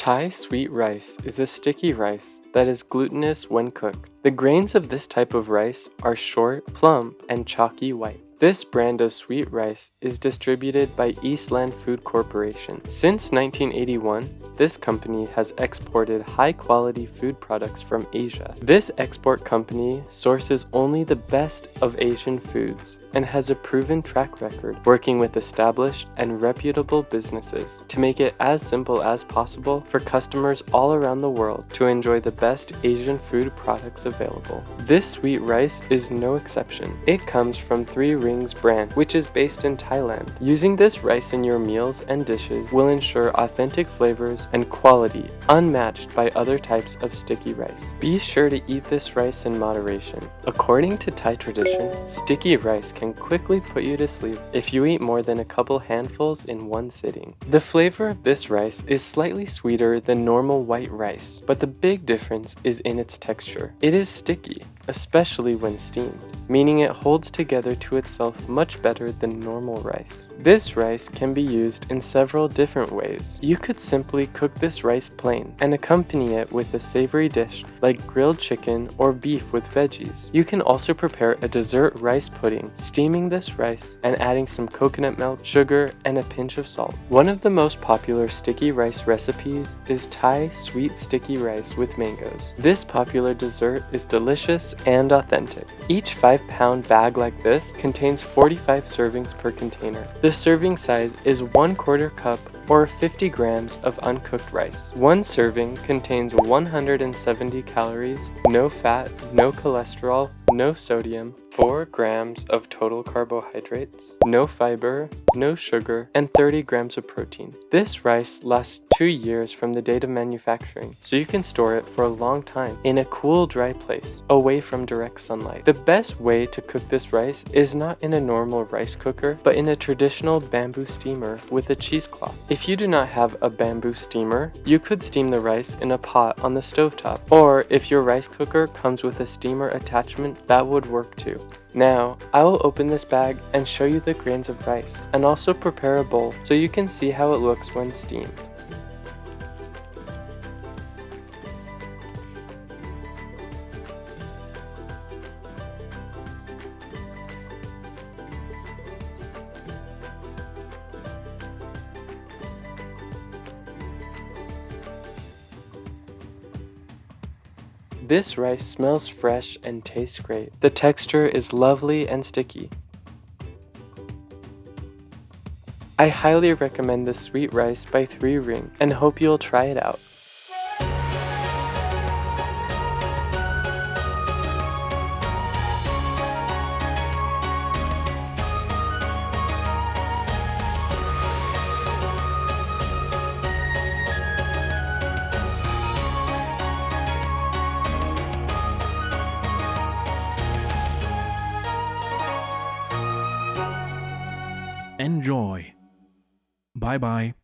Thai sweet rice is a sticky rice that is glutinous when cooked. The grains of this type of rice are short, plump, and chalky white. This brand of sweet rice is distributed by Eastland Food Corporation. Since 1981, this company has exported high-quality food products from Asia. This export company sources only the best of Asian foods and has a proven track record working with established and reputable businesses to make it as simple as possible for customers all around the world to enjoy the best Asian food products available. This sweet rice is no exception. It comes from Three Rings brand, which is based in Thailand. Using this rice in your meals and dishes will ensure authentic flavors and quality unmatched by other types of sticky rice. Be sure to eat this rice in moderation. According to Thai tradition, sticky rice can quickly put you to sleep if you eat more than a couple handfuls in one sitting. The flavor of this rice is slightly sweeter than normal white rice, but the big difference is in its texture. It is sticky, especially when steamed, meaning it holds together to itself much better than normal rice. This rice can be used in several different ways. You could simply cook this rice plain and accompany it with a savory dish like grilled chicken or beef with veggies. You can also prepare a dessert rice pudding, steaming this rice and adding some coconut milk, sugar, and a pinch of salt. One of the most popular sticky rice recipes is Thai sweet sticky rice with mangoes. This popular dessert is delicious and authentic. Each 5-pound bag like this contains 45 servings per container. The serving size is 1/4 cup or 50 grams of uncooked rice. One serving contains 170 calories, no fat, no cholesterol, no sodium, 4 grams of total carbohydrates, no fiber, no sugar, and 30 grams of protein. This rice lasts 2 years from the date of manufacturing, so you can store it for a long time in a cool, dry place, away from direct sunlight. The best way to cook this rice is not in a normal rice cooker, but in a traditional bamboo steamer with a cheesecloth. If you do not have a bamboo steamer, you could steam the rice in a pot on the stovetop, or if your rice cooker comes with a steamer attachment, that would work too. Now, I will open this bag and show you the grains of rice, and also prepare a bowl so you can see how it looks when steamed. This rice smells fresh and tastes great. The texture is lovely and sticky. I highly recommend this sweet rice by Three Ring and hope you'll try it out. Enjoy. Bye bye.